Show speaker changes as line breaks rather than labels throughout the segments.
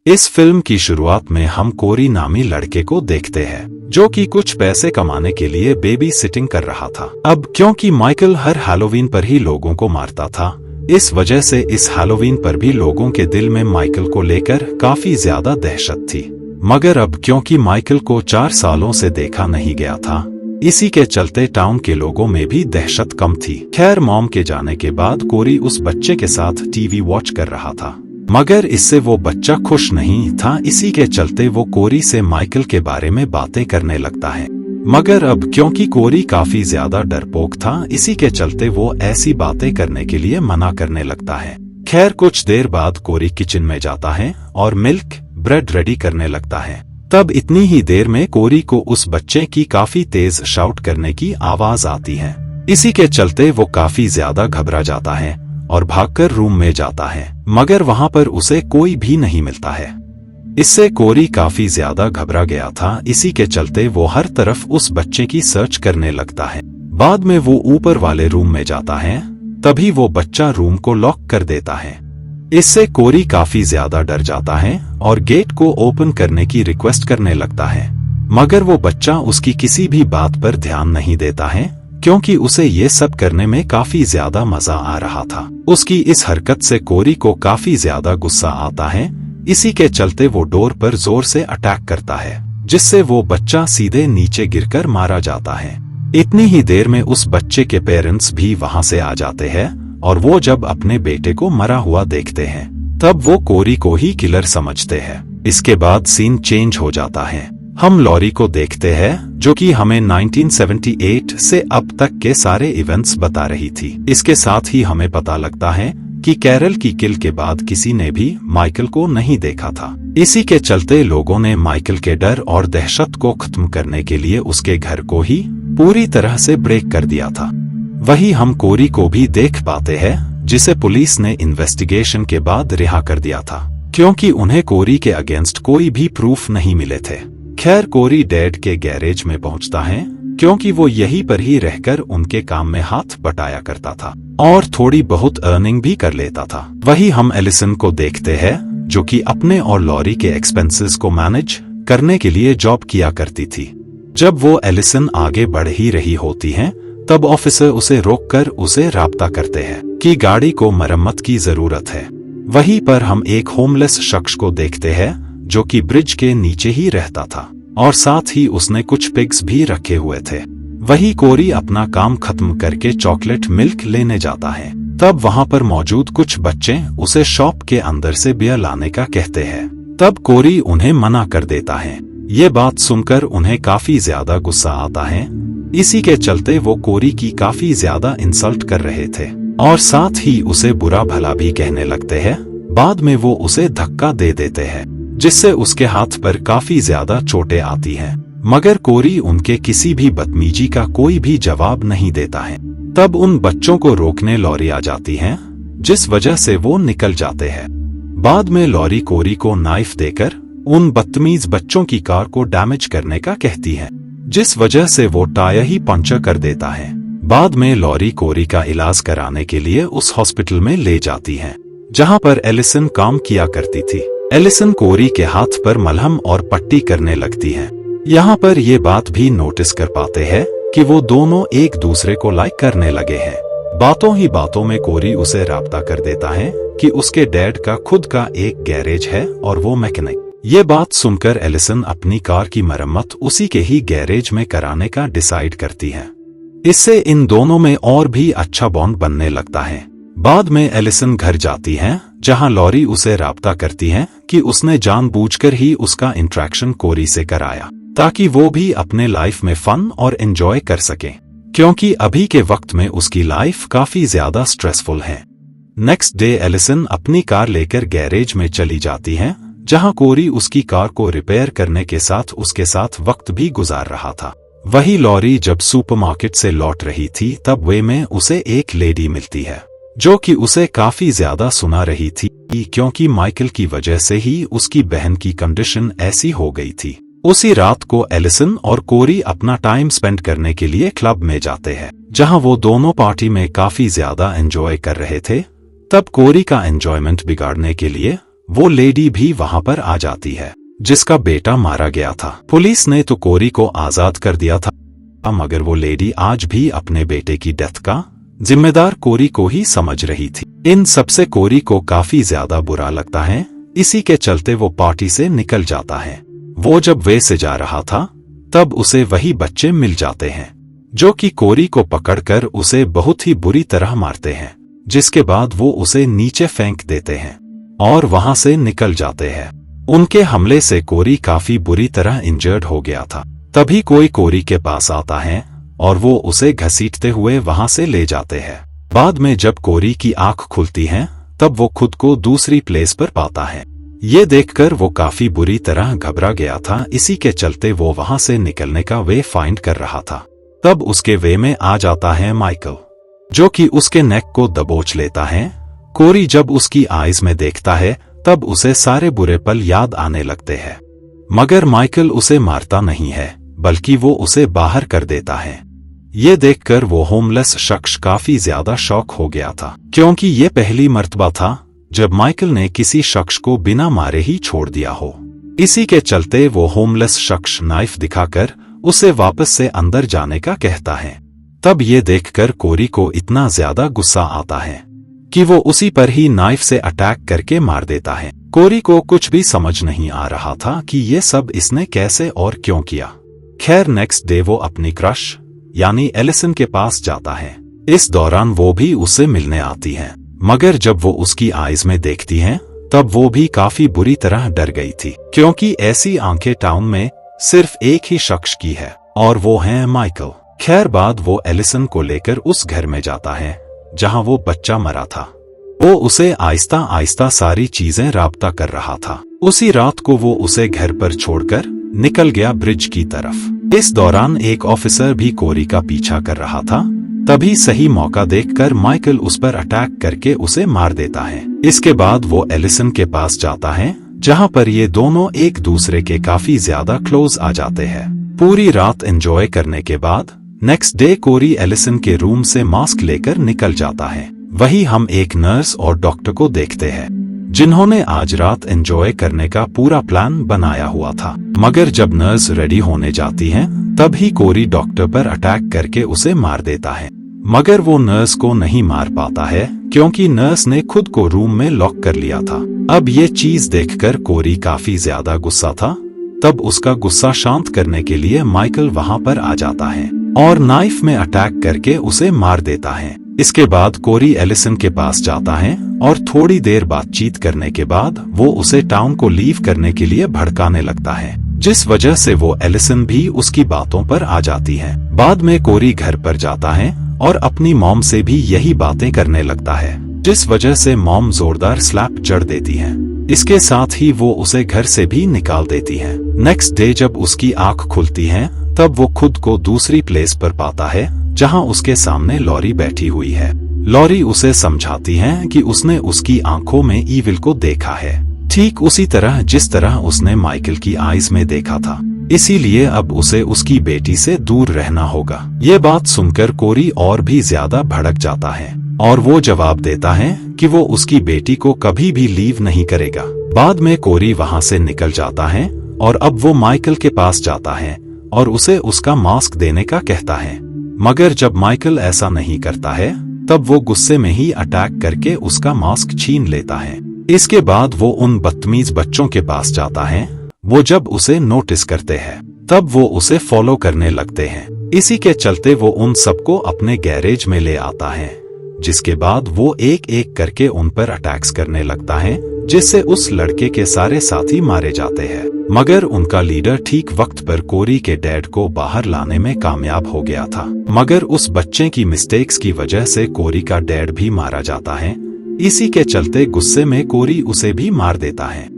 इस फिल्म की शुरुआत में हम कोरी नामी लड़के को देखते हैं जो कि कुछ पैसे कमाने के लिए बेबी सिटिंग कर रहा था। अब क्योंकि माइकल हर हैलोवीन पर ही लोगों को मारता था, इस वजह से इस हैलोवीन पर भी लोगों के दिल में माइकल को लेकर काफी ज्यादा दहशत थी। मगर अब क्योंकि माइकल को 4 सालों से देखा नहीं गया था, इसी के चलते टाउन के लोगों में भी दहशत कम थी। खैर, मॉम के जाने के बाद कोरी उस बच्चे के साथ टीवी वॉच कर रहा था, मगर इससे वो बच्चा खुश नहीं था। इसी के चलते वो कोरी से माइकल के बारे में बातें करने लगता है। मगर अब क्योंकि कोरी काफी ज्यादा डरपोक था, इसी के चलते वो ऐसी बातें करने के लिए मना करने लगता है। खैर, कुछ देर बाद कोरी किचन में जाता है और मिल्क ब्रेड रेडी करने लगता है। तब इतनी ही देर में कोरी को उस बच्चे की काफी तेज शाउट करने की आवाज आती है। इसी के चलते वो काफी ज्यादा घबरा जाता है और भागकर रूम में जाता है, मगर वहां पर उसे कोई भी नहीं मिलता है। इससे कोरी काफी ज्यादा घबरा गया था। इसी के चलते वो हर तरफ उस बच्चे की सर्च करने लगता है। बाद में वो ऊपर वाले रूम में जाता है, तभी वो बच्चा रूम को लॉक कर देता है। इससे कोरी काफी ज्यादा डर जाता है और गेट को ओपन करने की रिक्वेस्ट करने लगता है, मगर वो बच्चा उसकी किसी भी बात पर ध्यान नहीं देता है, क्योंकि उसे ये सब करने में काफी ज्यादा मजा आ रहा था। उसकी इस हरकत से कोरी को काफी ज्यादा गुस्सा आता है। इसी के चलते वो डोर पर जोर से अटैक करता है, जिससे वो बच्चा सीधे नीचे गिरकर मारा जाता है। इतनी ही देर में उस बच्चे के पेरेंट्स भी वहां से आ जाते हैं और वो जब अपने बेटे को मरा हुआ देखते हैं, तब वो कोरी को ही किलर समझते हैं। इसके बाद सीन चेंज हो जाता है। हम लॉरी को देखते हैं जो कि हमें 1978 से अब तक के सारे इवेंट्स बता रही थी। इसके साथ ही हमें पता लगता है कि कैरल की किल के बाद किसी ने भी माइकल को नहीं देखा था। इसी के चलते लोगों ने माइकल के डर और दहशत को खत्म करने के लिए उसके घर को ही पूरी तरह से ब्रेक कर दिया था। वही हम कोरी को भी देख पाते हैं, जिसे पुलिस ने इन्वेस्टिगेशन के बाद रिहा कर दिया था, क्योंकि उन्हें कोरी के अगेंस्ट कोई भी प्रूफ नहीं मिले थे। खैर, कोरी डैड के गैरेज में पहुंचता है, क्योंकि वो यहीं पर ही रहकर उनके काम में हाथ बटाया करता था और थोड़ी बहुत अर्निंग भी कर लेता था। वही हम एलिसन को देखते हैं जो कि अपने और लॉरी के एक्सपेंसेस को मैनेज करने के लिए जॉब किया करती थी। जब वो एलिसन आगे बढ़ ही रही होती है, तब ऑफिसर उसे रोककर उसे राब्ता करते हैं कि गाड़ी को मरम्मत की जरूरत है। वहीं पर हम एक होमलेस शख्स को देखते हैं जो कि ब्रिज के नीचे ही रहता था और साथ ही उसने कुछ पिग्स भी रखे हुए थे। वही कोरी अपना काम खत्म करके चॉकलेट मिल्क लेने जाता है। तब वहां पर मौजूद कुछ बच्चे उसे शॉप के अंदर से बियर लाने का कहते हैं। तब कोरी उन्हें मना कर देता है। ये बात सुनकर उन्हें काफी ज्यादा गुस्सा आता है। इसी के चलते वो कोरी की काफी ज्यादा इंसल्ट कर रहे थे और साथ ही उसे बुरा भला भी कहने लगते हैं। बाद में वो उसे धक्का दे देते हैं, जिससे उसके हाथ पर काफी ज्यादा चोटें आती हैं। मगर कोरी उनके किसी भी बदतमीजी का कोई भी जवाब नहीं देता है। तब उन बच्चों को रोकने लॉरी आ जाती है, जिस वजह से वो निकल जाते हैं। बाद में लॉरी कोरी को नाइफ देकर उन बदतमीज बच्चों की कार को डैमेज करने का कहती है, जिस वजह से वो टायर ही पंचर कर देता है। बाद में लॉरी कोरी का इलाज कराने के लिए उस हॉस्पिटल में ले जाती है, जहां पर एलिसन काम किया करती थी। एलिसन कोरी के हाथ पर मलहम और पट्टी करने लगती है। यहाँ पर ये बात भी नोटिस कर पाते हैं कि वो दोनों एक दूसरे को लाइक करने लगे हैं। बातों ही बातों में कोरी उसे राब्ता कर देता है कि उसके डैड का खुद का एक गैरेज है और वो मैकेनिक। ये बात सुनकर एलिसन अपनी कार की मरम्मत उसी के ही गैरेज में कराने का डिसाइड करती है। इससे इन दोनों में और भी अच्छा बॉन्ड बनने लगता है। बाद में एलिसन घर जाती है, जहां लॉरी उसे राब्ता करती है कि उसने जानबूझकर ही उसका इंटरेक्शन कोरी से कराया, ताकि वो भी अपने लाइफ में फन और एंजॉय कर सके, क्योंकि अभी के वक्त में उसकी लाइफ काफी ज्यादा स्ट्रेसफुल है। नेक्स्ट डे एलिसन अपनी कार लेकर गैरेज में चली जाती है, जहां कोरी उसकी कार को रिपेयर करने के साथ उसके साथ वक्त भी गुजार रहा था। वही लॉरी जब सुपरमार्केट से लौट रही थी, तब वे में उसे एक लेडी मिलती है जो कि उसे काफी ज्यादा सुना रही थी, क्योंकि माइकल की वजह से ही उसकी बहन की कंडीशन ऐसी हो गई थी। उसी रात को एलिसन और कोरी अपना टाइम स्पेंड करने के लिए क्लब में जाते हैं, जहां वो दोनों पार्टी में काफी ज्यादा एंजॉय कर रहे थे। तब कोरी का एंजॉयमेंट बिगाड़ने के लिए वो लेडी भी वहां पर आ जाती है जिसका बेटा मारा गया था। पुलिस ने तो कोरी को आजाद कर दिया था, मगर वो लेडी आज भी अपने बेटे की डेथ का जिम्मेदार कोरी को ही समझ रही थी। इन सबसे कोरी को काफी ज्यादा बुरा लगता है। इसी के चलते वो पार्टी से निकल जाता है। वो जब वे से जा रहा था तब उसे वही बच्चे मिल जाते हैं जो कि कोरी को पकड़कर उसे बहुत ही बुरी तरह मारते हैं, जिसके बाद वो उसे नीचे फेंक देते हैं और वहां से निकल जाते हैं। उनके हमले से कोरी काफी बुरी तरह इंजर्ड हो गया था। तभी कोई कोरी के पास आता है और वो उसे घसीटते हुए वहां से ले जाते हैं। बाद में जब कोरी की आंख खुलती है तब वो खुद को दूसरी प्लेस पर पाता है। ये देखकर वो काफी बुरी तरह घबरा गया था। इसी के चलते वो वहां से निकलने का वे फाइंड कर रहा था। तब उसके वे में आ जाता है माइकल, जो कि उसके नेक को दबोच लेता है। कोरी जब उसकी आईज में देखता है तब उसे सारे बुरे पल याद आने लगते हैं, मगर माइकल उसे मारता नहीं है बल्कि वो उसे बाहर कर देता है। ये देखकर वो होमलेस शख्स काफी ज्यादा शॉक हो गया था, क्योंकि ये पहली मर्तबा था जब माइकल ने किसी शख्स को बिना मारे ही छोड़ दिया हो। इसी के चलते वो होमलेस शख्स नाइफ दिखाकर उसे वापस से अंदर जाने का कहता है। तब ये देखकर कोरी को इतना ज्यादा गुस्सा आता है कि वो उसी पर ही नाइफ से अटैक करके मार देता है। कोरी को कुछ भी समझ नहीं आ रहा था कि ये सब इसने कैसे और क्यों किया। खैर नेक्स्ट डे वो अपनी क्रश यानी एलिसन के पास जाता है। इस दौरान वो भी उससे मिलने आती है, मगर जब वो उसकी आईज में देखती है तब वो भी काफी बुरी तरह डर गई थी, क्योंकि ऐसी आंखें टाउन में सिर्फ एक ही शख्स की है और वो है माइकल। खैर बाद वो एलिसन को लेकर उस घर में जाता है जहां वो बच्चा मरा था। वो उसे आहिस्ता आहिस्ता सारी चीजें राब्ता कर रहा था। उसी रात को वो उसे घर पर छोड़कर निकल गया ब्रिज की तरफ। इस दौरान एक ऑफिसर भी कोरी का पीछा कर रहा था। तभी सही मौका देखकर माइकल उस पर अटैक करके उसे मार देता है। इसके बाद वो एलिसन के पास जाता है जहां पर ये दोनों एक दूसरे के काफी ज्यादा क्लोज आ जाते हैं। पूरी रात एंजॉय करने के बाद नेक्स्ट डे कोरी एलिसन के रूम से मास्क लेकर निकल जाता है। वही हम एक नर्स और डॉक्टर को देखते हैं जिन्होंने आज रात एंजॉय करने का पूरा प्लान बनाया हुआ था, मगर जब नर्स रेडी होने जाती है तभी कोरी डॉक्टर पर अटैक करके उसे मार देता है। मगर वो नर्स को नहीं मार पाता है क्योंकि नर्स ने खुद को रूम में लॉक कर लिया था। अब ये चीज देखकर कोरी काफी ज्यादा गुस्सा था। तब उसका गुस्सा शांत करने के लिए माइकल वहां पर आ जाता है और नाइफ में अटैक करके उसे मार देता है। इसके बाद कोरी एलिसन के पास जाता है और थोड़ी देर बातचीत करने के बाद वो उसे टाउन को लीव करने के लिए भड़काने लगता है, जिस वजह से वो एलिसन भी उसकी बातों पर आ जाती है। बाद में कोरी घर पर जाता है और अपनी मॉम से भी यही बातें करने लगता है, जिस वजह से मॉम जोरदार स्लैप जड़ देती है। इसके साथ ही वो उसे घर से भी निकाल देती है। नेक्स्ट डे जब उसकी आंख खुलती है तब वो खुद को दूसरी प्लेस पर पाता है जहां उसके सामने लॉरी बैठी हुई है। लॉरी उसे समझाती है कि उसने उसकी आंखों में ईविल को देखा है, ठीक उसी तरह जिस तरह उसने माइकल की आईज में देखा था। इसीलिए अब उसे उसकी बेटी से दूर रहना होगा। ये बात सुनकर कोरी और भी ज्यादा भड़क जाता है और वो जवाब देता है कि वो उसकी बेटी को कभी भी लीव नहीं करेगा। बाद में कोरी वहां से निकल जाता है और अब वो माइकल के पास जाता है और उसे उसका मास्क देने का कहता है, मगर जब माइकल ऐसा नहीं करता है तब वो गुस्से में ही अटैक करके उसका मास्क छीन लेता है। इसके बाद वो उन बदतमीज बच्चों के पास जाता है। वो जब उसे नोटिस करते हैं तब वो उसे फॉलो करने लगते हैं। इसी के चलते वो उन सबको अपने गैरेज में ले आता है, जिसके बाद वो एक एक करके उन पर अटैक्स करने लगता है, जिससे उस लड़के के सारे साथी मारे जाते हैं। मगर उनका लीडर ठीक वक्त पर कोरी के डैड को बाहर लाने में कामयाब हो गया था, मगर उस बच्चे की मिस्टेक्स की वजह से कोरी का डैड भी मारा जाता है। इसी के चलते गुस्से में कोरी उसे भी मार देता है,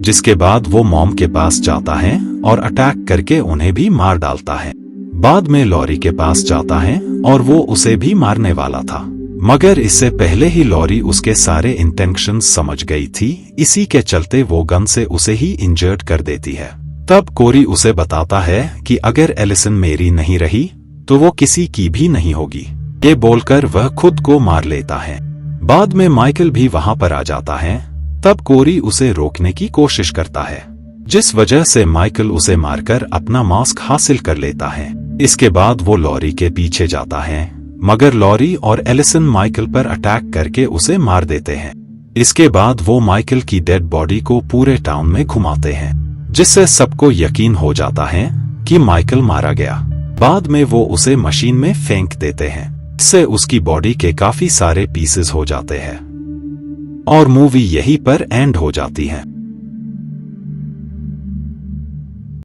जिसके बाद वो मॉम के पास जाता है और अटैक करके उन्हें भी मार डालता है। बाद में लॉरी के पास जाता है और वो उसे भी मारने वाला था, मगर इससे पहले ही लॉरी उसके सारे इंटेंशंस समझ गई थी। इसी के चलते वो गन से उसे ही इंजर्ड कर देती है। तब कोरी उसे बताता है कि अगर एलिसन मेरी नहीं रही तो वो किसी की भी नहीं होगी। ये बोलकर वह खुद को मार लेता है। बाद में माइकल भी वहां पर आ जाता है। तब कोरी उसे रोकने की कोशिश करता है, जिस वजह से माइकल उसे मारकर अपना मास्क हासिल कर लेता है। इसके बाद वो लॉरी के पीछे जाता है, मगर लॉरी और एलिसन माइकल पर अटैक करके उसे मार देते हैं। इसके बाद वो माइकल की डेड बॉडी को पूरे टाउन में घुमाते हैं, जिससे सबको यकीन हो जाता है कि माइकल मारा गया। बाद में वो उसे मशीन में फेंक देते हैं, इससे उसकी बॉडी के काफी सारे पीसेस हो जाते हैं और मूवी यहीं पर एंड हो जाती है।